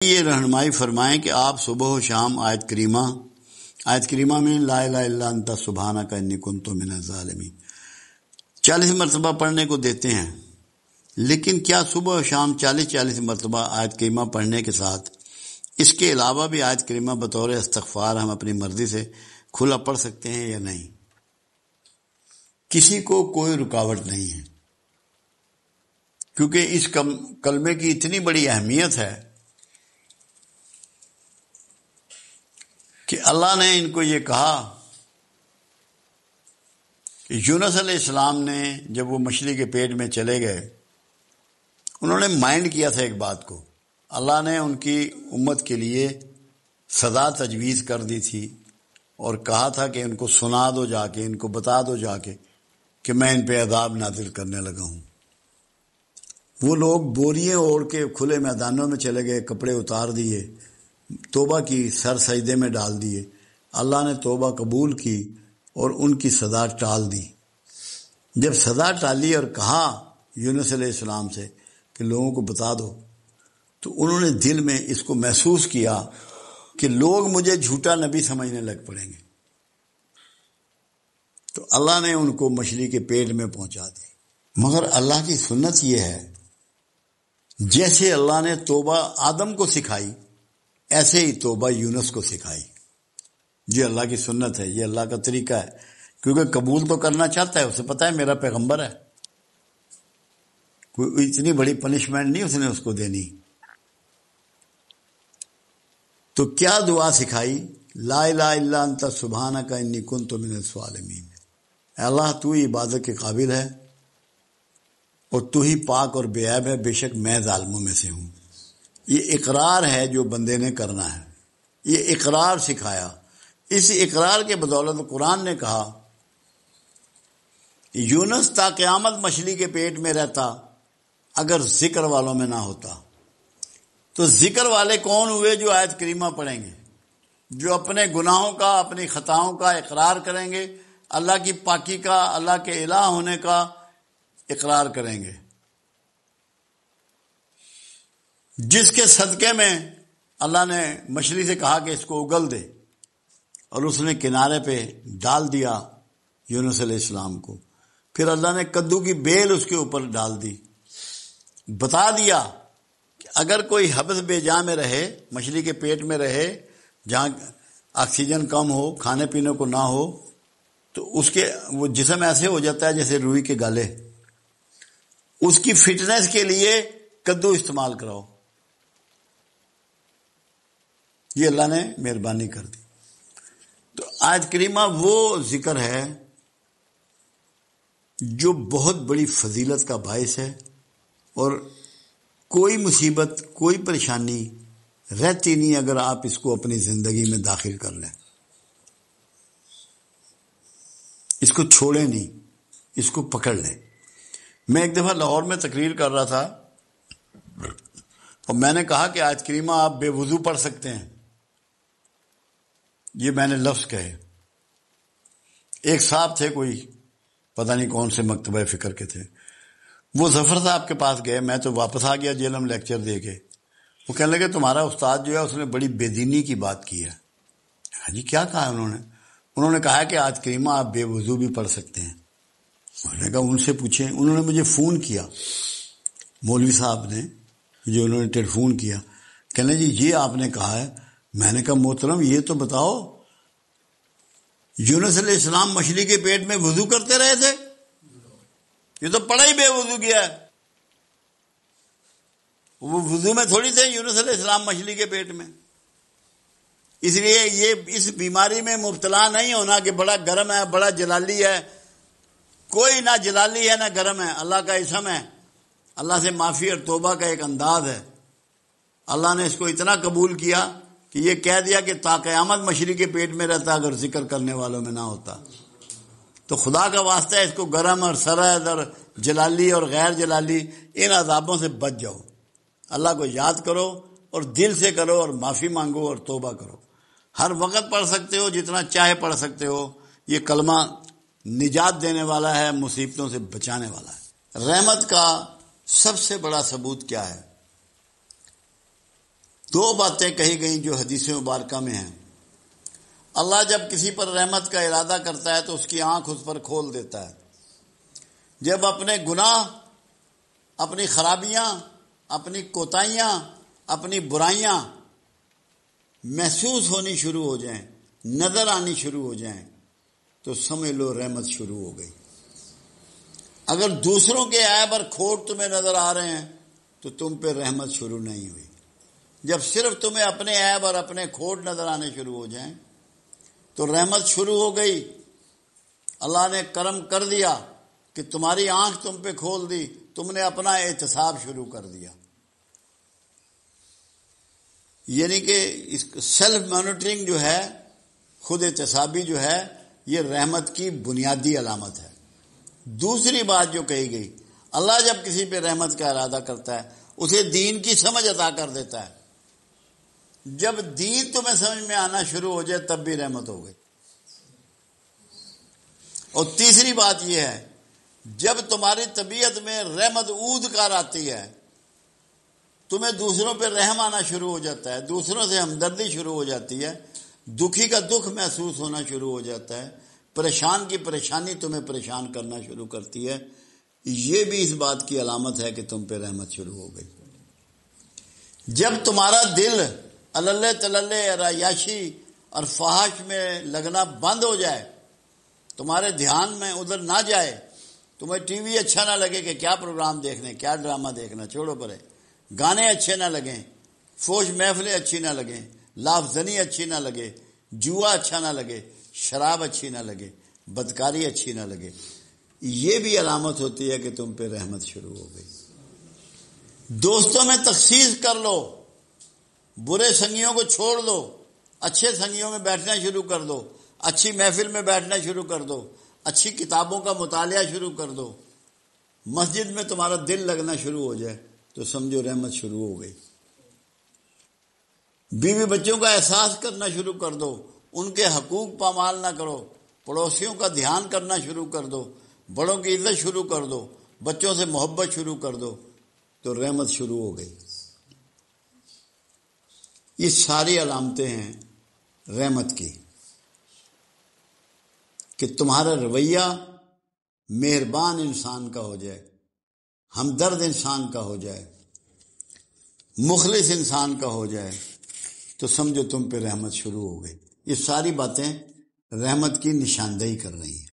یہ رہنمائی فرمائیں کہ آپ صبح و شام آیت کریمہ میں لا الہ الا انت سبحانک انی کنت من الظالمین 40 مرتبہ پڑھنے کو دیتے ہیں، لیکن کیا صبح و شام 40 مرتبہ آیت کریمہ پڑھنے کے ساتھ اس کے علاوہ بھی آیت کریمہ بطور استغفار ہم اپنی مرضی سے کھلا پڑھ سکتے ہیں یا نہیں؟ کسی کو کوئی رکاوٹ نہیں ہے، کیونکہ اس کلمے کی اتنی بڑی اہمیت ہے کہ اللہ نے ان کو یہ کہا کہ یونس علیہ السلام نے جب وہ مچھلی کے پیٹ میں چلے گئے، انہوں نے مائنڈ کیا تھا ایک بات کو، اللہ نے ان کی امت کے لیے سزا تجویز کر دی تھی اور کہا تھا کہ ان کو سنا دو جا کے، ان کو بتا دو جا کے کہ میں ان پہ عذاب نازل کرنے لگا ہوں۔ وہ لوگ بوریاں اوڑھ کے کھلے میدانوں میں چلے گئے، کپڑے اتار دیے، توبہ کی، سر سجدے میں ڈال دیے۔ اللہ نے توبہ قبول کی اور ان کی سزا ٹال دی۔ جب سزا ٹالی اور کہا یونس علیہ السلام سے کہ لوگوں کو بتا دو، تو انہوں نے دل میں اس کو محسوس کیا کہ لوگ مجھے جھوٹا نبی سمجھنے لگ پڑیں گے، تو اللہ نے ان کو مچھلی کے پیٹ میں پہنچا دی۔ مگر اللہ کی سنت یہ ہے، جیسے اللہ نے توبہ آدم کو سکھائی، ایسے ہی توبہ یونس کو سکھائی۔ یہ اللہ کی سنت ہے، یہ اللہ کا طریقہ ہے، کیونکہ قبول تو کرنا چاہتا ہے، اسے پتہ ہے میرا پیغمبر ہے، کوئی اتنی بڑی پنشمنٹ نہیں اس نے اس کو دینی۔ تو کیا دعا سکھائی؟ لا الہ الا انت سبحانک انی کنت من الظالمین۔ اے اللہ، تو ہی عبادت کے قابل ہے اور تو ہی پاک اور بے عیب ہے، بے شک میں ظالموں میں سے ہوں۔ یہ اقرار ہے جو بندے نے کرنا ہے، یہ اقرار سکھایا۔ اس اقرار کے بدولت قرآن نے کہا یونس تا قیامت مچھلی کے پیٹ میں رہتا اگر ذکر والوں میں نہ ہوتا۔ تو ذکر والے کون ہوئے؟ جو آیت کریمہ پڑھیں گے، جو اپنے گناہوں کا، اپنی خطاؤں کا اقرار کریں گے، اللہ کی پاکی کا، اللہ کے الہ ہونے کا اقرار کریں گے، جس کے صدقے میں اللہ نے مچھلی سے کہا کہ اس کو اگل دے، اور اس نے کنارے پہ ڈال دیا یونس علیہ السلام کو۔ پھر اللہ نے کدو کی بیل اس کے اوپر ڈال دی، بتا دیا کہ اگر کوئی حبس بے جا میں رہے، مچھلی کے پیٹ میں رہے، جہاں آکسیجن کم ہو، کھانے پینے کو نہ ہو، تو اس کے وہ جسم ایسے ہو جاتا ہے جیسے روئی کے گالے۔ اس کی فٹنس کے لیے کدو استعمال کراؤ۔ یہ اللہ نے مہربانی کر دی۔ تو آیت کریمہ وہ ذکر ہے جو بہت بڑی فضیلت کا باعث ہے، اور کوئی مصیبت، کوئی پریشانی رہتی نہیں اگر آپ اس کو اپنی زندگی میں داخل کر لیں، اس کو چھوڑیں نہیں، اس کو پکڑ لیں۔ میں ایک دفعہ لاہور میں تقریر کر رہا تھا اور میں نے کہا کہ آیت کریمہ آپ بے وضو پڑھ سکتے ہیں، یہ میں نے لفظ کہے۔ ایک صاحب تھے، کوئی پتہ نہیں کون سے مکتبہ فکر کے تھے، وہ ظفر صاحب کے پاس گئے، میں تو واپس آ گیا جیلم لیکچر دے کے۔ وہ کہنے لگے تمہارا استاد جو ہے اس نے بڑی بے دینی کی بات کی ہے۔ ہاں جی، کیا کہا انہوں نے کہا کہ آیت کریمہ آپ بے وضو بھی پڑھ سکتے ہیں۔ میں نے کہا ان سے پوچھیں۔ انہوں نے مجھے فون کیا، مولوی صاحب نے جو انہوں نے ٹیلی فون کیا، کہنے جی یہ آپ نے کہا ہے۔ میں نے کہا محترم یہ تو بتاؤ، یونس علیہ السلام مچھلی کے پیٹ میں وضو کرتے رہے تھے؟ یہ تو پڑا ہی بے وضو کیا ہے۔ وہ وضو میں تھوڑی تھے یونس علیہ السلام مچھلی کے پیٹ میں۔ اس لیے یہ اس بیماری میں مبتلا نہیں ہونا کہ بڑا گرم ہے، بڑا جلالی ہے۔ کوئی نہ جلالی ہے نہ گرم ہے، اللہ کا اسم ہے، اللہ سے معافی اور توبہ کا ایک انداز ہے۔ اللہ نے اس کو اتنا قبول کیا کہ یہ کہہ دیا کہ تا قیامت مچھلی کے پیٹ میں رہتا اگر ذکر کرنے والوں میں نہ ہوتا۔ تو خدا کا واسطہ ہے، اس کو گرم اور سرد اور جلالی اور غیر جلالی ان عذابوں سے بچ جاؤ۔ اللہ کو یاد کرو اور دل سے کرو اور معافی مانگو اور توبہ کرو۔ ہر وقت پڑھ سکتے ہو، جتنا چاہے پڑھ سکتے ہو۔ یہ کلمہ نجات دینے والا ہے، مصیبتوں سے بچانے والا ہے۔ رحمت کا سب سے بڑا ثبوت کیا ہے؟ دو باتیں کہی گئیں جو حدیث مبارکہ میں ہیں۔ اللہ جب کسی پر رحمت کا ارادہ کرتا ہے تو اس کی آنکھ اس پر کھول دیتا ہے۔ جب اپنے گناہ، اپنی خرابیاں، اپنی کوتاہیاں، اپنی برائیاں محسوس ہونی شروع ہو جائیں، نظر آنی شروع ہو جائیں، تو سمجھ لو رحمت شروع ہو گئی۔ اگر دوسروں کے عیب اور کھوٹ تمہیں نظر آ رہے ہیں تو تم پہ رحمت شروع نہیں ہوئی۔ جب صرف تمہیں اپنے عیب اور اپنے کھوٹ نظر آنے شروع ہو جائیں تو رحمت شروع ہو گئی۔ اللہ نے کرم کر دیا کہ تمہاری آنکھ تم پہ کھول دی، تم نے اپنا احتساب شروع کر دیا۔ یعنی کہ سیلف مانیٹرنگ جو ہے، خود احتسابی جو ہے، یہ رحمت کی بنیادی علامت ہے۔ دوسری بات جو کہی گئی، اللہ جب کسی پہ رحمت کا ارادہ کرتا ہے اسے دین کی سمجھ عطا کر دیتا ہے۔ جب دین تمہیں سمجھ میں آنا شروع ہو جائے تب بھی رحمت ہو گئی۔ اور تیسری بات یہ ہے، جب تمہاری طبیعت میں رحمت عود کر آتی ہے، تمہیں دوسروں پہ رحم آنا شروع ہو جاتا ہے، دوسروں سے ہمدردی شروع ہو جاتی ہے، دکھی کا دکھ محسوس ہونا شروع ہو جاتا ہے، پریشان کی پریشانی تمہیں پریشان کرنا شروع کرتی ہے، یہ بھی اس بات کی علامت ہے کہ تم پہ رحمت شروع ہو گئی۔ جب تمہارا دل اللہ تللے عیاشی اور فحش میں لگنا بند ہو جائے، تمہارے دھیان میں ادھر نہ جائے، تمہیں ٹی وی اچھا نہ لگے کہ کیا پروگرام دیکھنے، کیا ڈرامہ دیکھنا، چھوڑو پرے، گانے اچھے نہ لگیں، فوش محفلیں اچھی نہ لگیں، لاف زنی اچھی نہ لگے، جوا اچھا نہ لگے، شراب اچھی نہ لگے، بدکاری اچھی نہ لگے، یہ بھی علامت ہوتی ہے کہ تم پہ رحمت شروع ہو گئی۔ دوستوں میں تخصیص کر لو، برے سنگیوں کو چھوڑ دو، اچھے سنگیوں میں بیٹھنا شروع کر دو، اچھی محفل میں بیٹھنا شروع کر دو، اچھی کتابوں کا مطالعہ شروع کر دو، مسجد میں تمہارا دل لگنا شروع ہو جائے تو سمجھو رحمت شروع ہو گئی۔ بیوی بچوں کا احساس کرنا شروع کر دو، ان کے حقوق پامال نہ کرو، پڑوسیوں کا دھیان کرنا شروع کر دو، بڑوں کی عزت شروع کر دو، بچوں سے محبت شروع کر دو، تو رحمت شروع ہو گئی۔ یہ ساری علامتیں ہیں رحمت کی، کہ تمہارا رویہ مہربان انسان کا ہو جائے، ہمدرد انسان کا ہو جائے، مخلص انسان کا ہو جائے، تو سمجھو تم پہ رحمت شروع ہو گئی۔ یہ ساری باتیں رحمت کی نشاندہی کر رہی ہیں۔